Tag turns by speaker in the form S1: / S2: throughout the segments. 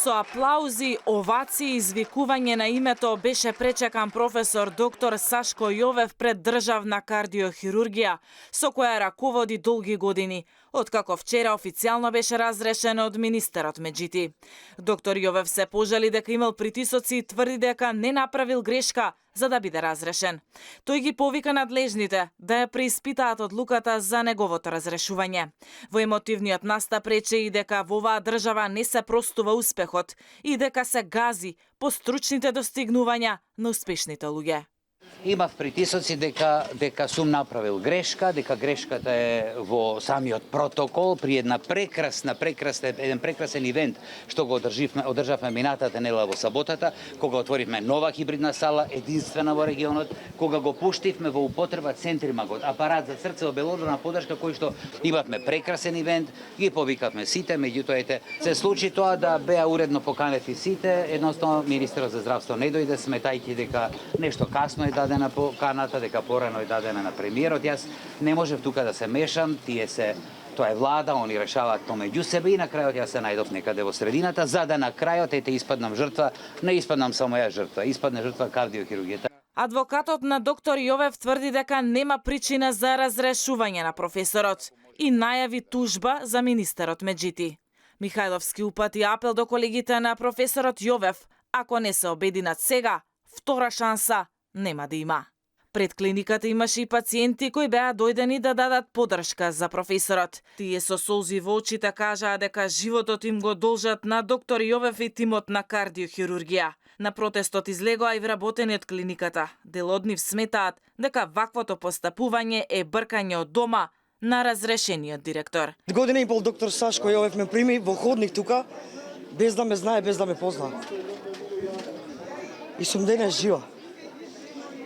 S1: Со аплаузи, овации и извикување на името беше пречекан професор доктор Сашко Јовев пред државна кардиохирургија, со која раководи долги години, откако вчера официјално беше разрешен од министерот Меджити. Доктор Јовев се пожали дека имал притисоци и тврди дека не направил грешка за да биде разрешен. Тој ги повика надлежните да ја преиспитаат одлуката за неговото разрешување. Во емотивниот настап рече и дека во оваа држава не се простува успехот и дека се гази по стручните достигнувања на успешните луѓе.
S2: Имав притисоци дека сум направил грешка, дека грешката е во самиот протокол при еден прекрасен ивент што го одржавме минатата недела во саботата, кога отворивме нова хибридна сала, единствена во регионот, кога го пуштивме во употреба центримагот, апарат за срцево-белодрвна подршка кој што имавме прекрасен ивент, ги повикавме сите, меѓутоа се случи тоа да беа уредно поканети сите, едноставно министерот за здравство не дојде, сметајќи дека нешто касно е дадена поканата, дека порано е дадена на премиерот. Јас не можев тука да се мешам, тоа е влада, они решаваат помеѓу себе и на крајот јас се најдов некаде во средината, за да на крајот испаднам жртва, не испаднам само ја жртва, испадне жртва кардиохирургијата.
S1: Адвокатот на доктор Јовев тврди дека нема причина за разрешување на професорот и најави тужба за министерот Меджити. Михајловски упати апел до колегите на професорот Јовев, ако не се обединат сега, втора шанса нема да има. Пред клиниката имаше и пациенти кои беа дојдени да дадат поддршка за професорот. Тие со солзи во очите кажаа дека животот им го должат на доктор Јовев и тимот на кардиохирургија. На протестот излегоа и вработени од клиниката. Дел од нив сметаат дека ваквото постапување е бркање од дома на разрешениот директор.
S3: Година и пол доктор Сашко Јовев ме прими во ходник тука, без да ме знае, без да ме познава. И сум денес жива.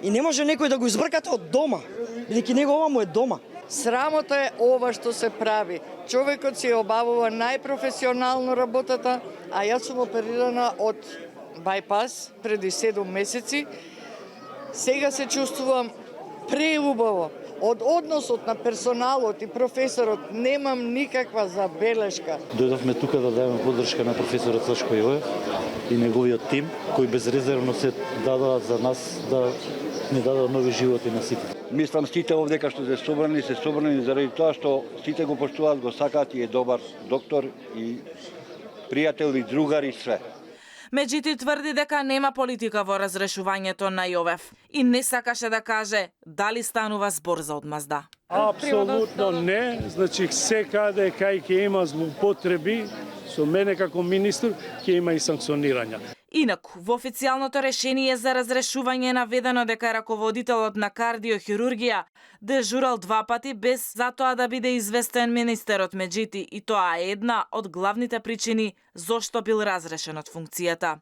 S3: И не може некој да го избркате од дома, бидејќи него ова му е дома.
S4: Срамота е ова што се прави. Човекот си обавува најпрофесионално работата, а јас сум оперирана од байпас преди 7 месеци. Сега се чувствувам преубаво. Од односот на персоналот и професорот немам никаква забелешка.
S5: Дојдовме тука да дадеме поддршка на професорот Сашко Јовев и неговиот тим, кои безрезервно се дадоа за нас да ни дадоа нови животи на сите.
S6: Мислам сите овдека што се собрани заради тоа што сите го поштуваат, го сакаат и е добар доктор и пријател и другар и све.
S1: Меджити тврди дека нема политика во разрешувањето на Јовев и не сакаше да каже дали станува збор за одмазда.
S7: Апсолутно не, значи секаде кај ќе има злоупотреби со мене како министр ќе има и санкционирања.
S1: Инаку, во официјалното решение за разрешување наведено дека раководителот на кардиохирургија дежурал 2 пати без затоа да биде известен министерот Меджити и тоа е една од главните причини зошто бил разрешен од функцијата.